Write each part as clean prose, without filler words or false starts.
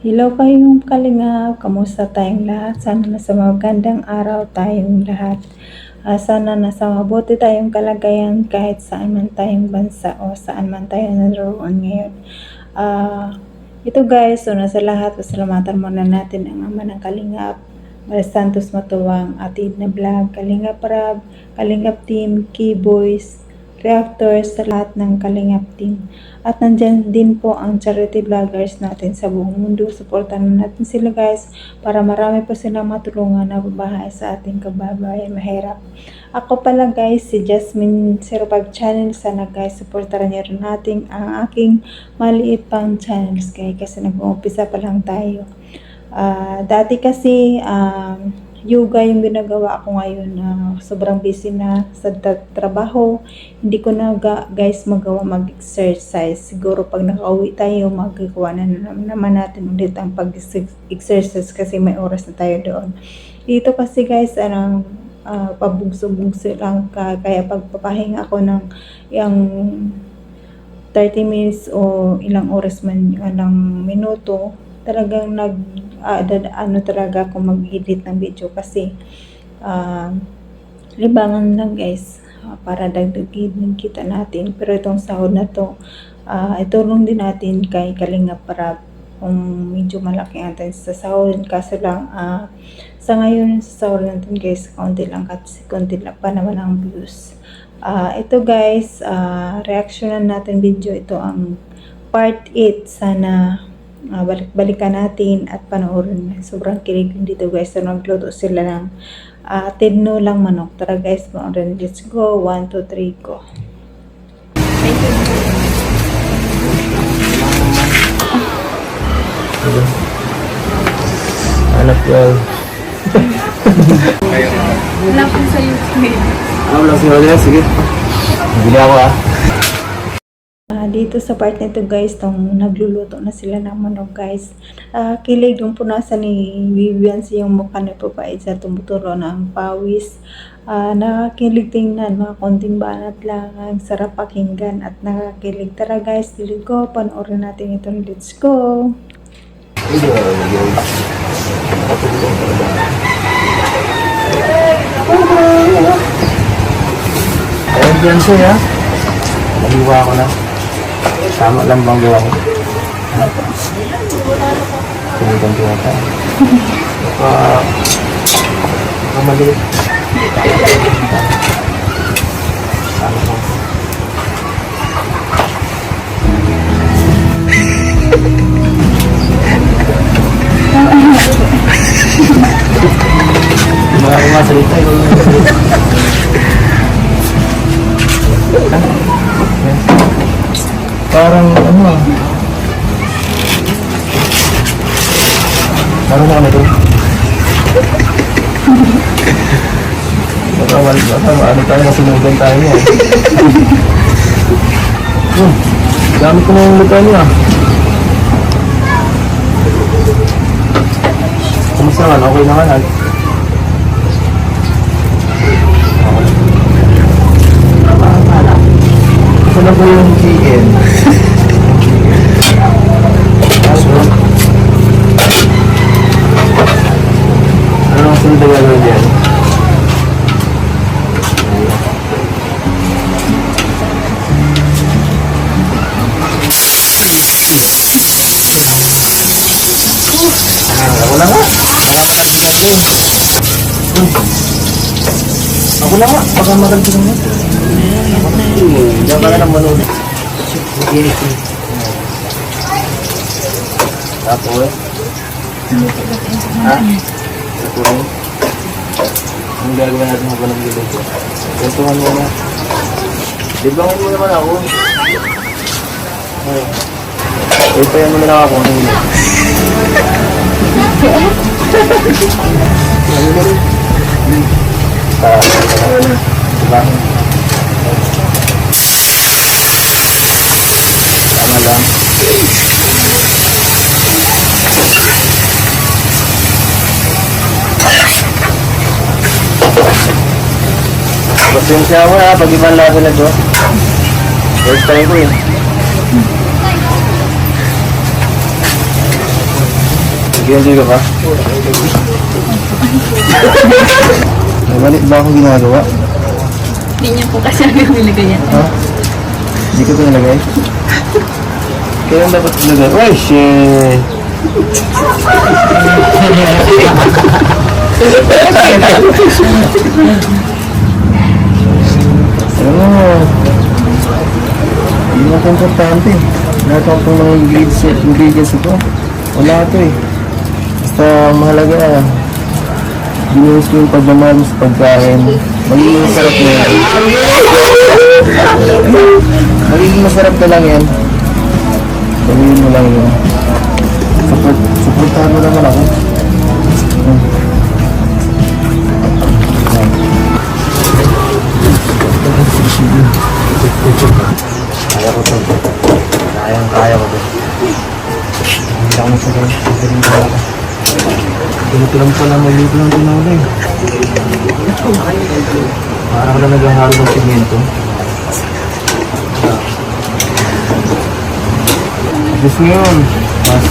Hello kayong kalingap, kamusta tayong lahat? Sana nasa magandang araw tayong lahat. Sana nasa mabuti tayong kalagayan kahit saan man tayong bansa o saan man tayo naroon ngayon. Ito guys, so nasa lahat, pasalamatan muna natin ang ama ng kalingap, Maria Santos Matuwang, Atid na Vlog, Kalingap Rab, Kalingap Team, Keyboys, Reactors, sa lahat ng Kalingap Team. At nandyan din po ang charity vloggers natin sa buong mundo. Supportan natin sila guys para marami po silang matulungan na babahay sa ating kababayan mahirap. Ako pala guys, si Jasmine 05 Channel. Sana guys, supportan niyo rin natin ang aking maliit pang channels guys kasi nag-uumpisa pa lang tayo. Dati kasi yoga yung ginagawa ko ngayon. Sobrang busy na sa trabaho. Hindi ko na guys magawa mag-exercise. Siguro pag nakauwi tayo, magagawa na naman natin ulit ang pag-exercise kasi may oras na tayo doon. Dito kasi guys, pabugso-bugso lang kaya pagpapahinga ako ng yung 30 minutes o ilang oras man, ilang minuto, talagang talaga ako mag-edit ng video kasi libangan lang guys, para dagdagin kita natin. Pero itong sahod na to, itulong din natin kay Kalingap para kung medyo malaki ang atin sa sahod. Kaso lang sa ngayon sa sahod natin guys, konti lang pa naman ang views. Ito guys, reactionan natin video. Ito ang part 8. Sana balik-balikan natin at panoorin. Sobrang kilig din dito guys. So nagluto sila ng tidno lang manok. Tara guys, panoorin. Let's go. 1, 2, 3, go. Anak yan. Wala po sa YouTube. Wala sa YouTube. Sige. Bili ako Dito sa part nito guys, nagluluto na sila ng manok guys. Kilig yung punasan ni Vivian yung mukha na papait sa tumuturo ng pawis. Nakakilig tingnan, mga konting banat lang. Ang sarap pakinggan at nakakilig. Tara guys, let's go. Panoorin natin ito. Let's go. Ayan dyan siya. Naliwa ko na. Tama lang bang gawa ko? Tumitang gawa ka. Maliit. Tama ko. Mga kumasalita yun. Parang ano parang na kami ito. Baka ano tayo, nasunugan tayo niya. Gamit ko na yung lupa niya. Kumusta naman? Okay naman ha? Ito na po yung chicken. Ano ang sunod na gagawin dyan? Ako na nga. Ako na nga. Baka magalpin mo. Diyan ka na ng manood. Tapos tapos ang gagawin natin habang nagluluto. Gantuhan mo na. Libangin mo naman ako. Ipayan mo na lang ako. Diba? Tama lang. Pasensya ako na pag ibang lasa na ito. First time ko yun. Nag-enjoy ka ba? May mali ba akong ginagawa? Hindi niyo po kasi ang nilagay yan. Ha? Hindi ko ito nilagay? Kailan dapat nilagay? Ay, shit! Alam mo, hindi na ito importante. Lahat ang itong mga ingredients ito. Wala ito eh. Basta mahalaga, ginuhos mo yung pagmamahal mo sa pagkain. Magiging masarap na yan. Magiging masarap na lang yan. Gawin mo lang yun. Supportahan mo naman ako. Kaya ko to. Kaya ko to. Hindi ako masarap. Hindi rin kaya ko. Ganito lang pala maliit lang din ako na eh. Parang na naghahalo ng simento. Just ngayon, mas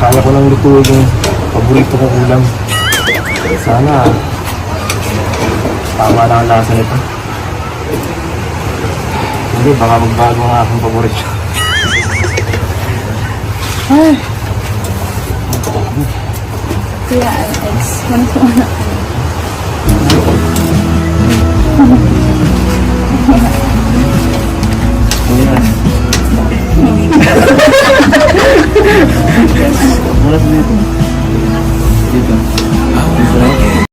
kaya ko nang lutuin yung paborito kong ulam. Sana tama na ang lasa nito. Hindi, baka magbago ang aking paborito. Ay! Kaya, Alex, manito na. Ayan. Mula sa dito. Dito. Dito.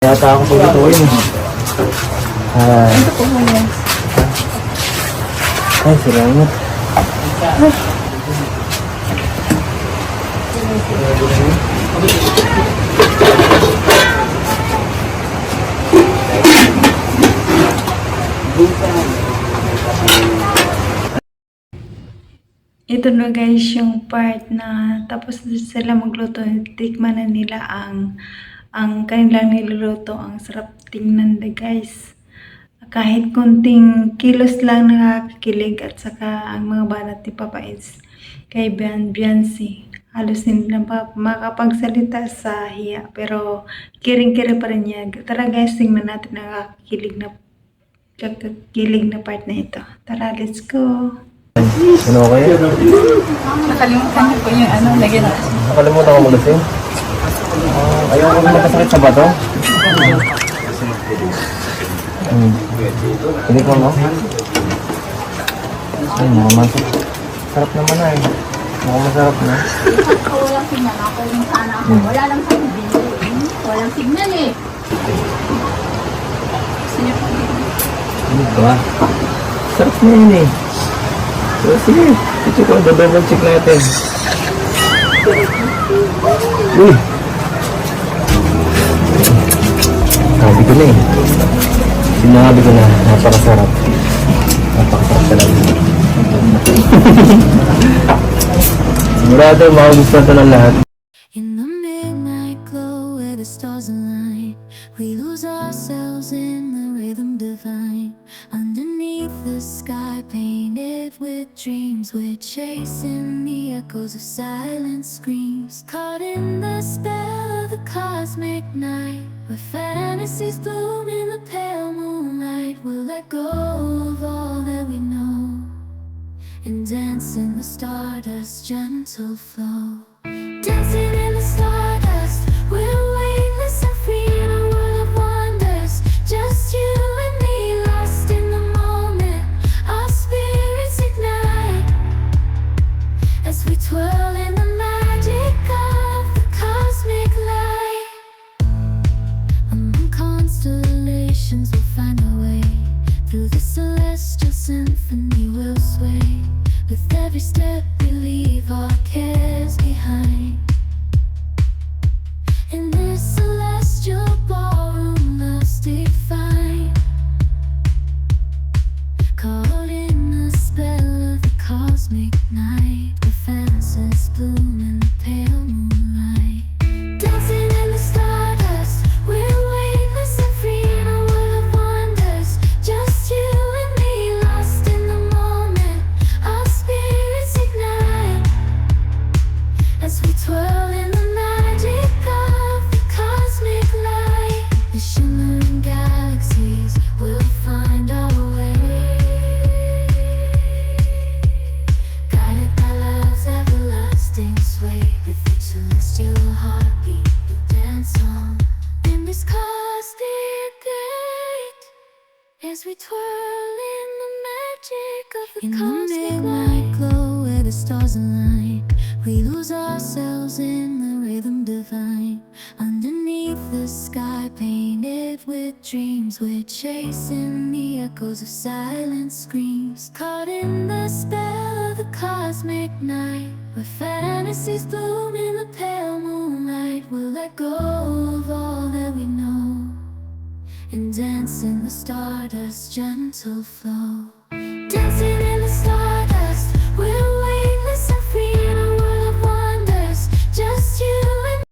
Yata ako paglutuin eh. Ay. Ay, salamat. Ito na guys yung part na tapos na sila magluto, tikman na nila ang kanilang niluluto. Ang sarap tingnan na guys. Kahit kunting kilos lang nakakakilig, at saka ang mga banat ni Papa is kay Biancy. Halos hindi na makapagsalita sa hiya, pero kiring-kiri pa rin niya. Tara guys, tingnan natin ang kakakilig na part na ito. Tara, let's go! Ano kayo? Nakalimutan niyo po yung ano, lagyan natin. Nakalimutan ko malasing. Ayaw ko magkasakit sa bato. Hindi ko mo? Ay, nakamasok. Sarap naman na eh. Mukhang masarap na. Walang signal ako yung sana ako. Wala lang sa video. Walang signal eh. Ano ba? Sarap na yun eh. So, sige, ito ko, double check natin. Uy! Sabi ko na eh. Sinabi ko na, napakasarap. Napakasarap talaga. Sigurado, makagustuhan ito ng lahat. In the midnight glow where the stars align, we lose ourselves in the rhythm divine. Underneath the sky painted with dreams, we're chasing the echoes of silent screams. Caught in the spell of the cosmic night, where fantasies bloom in the pale moonlight. We'll let go of all that we know and dance in the stardust's gentle flow. Dancing in the stardust, we're weightless and free in a world of wonders. Just you and me, lost in the moment. Our spirits ignite as we twirl in the magic of the cosmic light. Among constant vibrations will find a way. Through the celestial symphony we'll sway. With every step we leave our cares behind. In this celestial ballroom love's defined. Caught in the spell of the cosmic night, the fences bloom in the pale moonlight. Dancing in the stardust, we're weightless and free in a world of wonders. Just you and me, lost in the moment, our spirits ignite. As we twirl in the magic of the cosmic light, the shimmering galaxies will find our way. Guided by love's everlasting sway, with each celestial heartbeat we dance on. In this cosmic gate, as we twirl in the magic of the cosmic light glow where the stars align, we lose ourselves in the rhythm divine. Underneath the sky painted with dreams, we're chasing the echoes of silent screams. Caught in the spell of the cosmic night, where fantasies bloom in the pale moonlight. We'll let go of all that we know and dance in the stardust's gentle flow. Dancing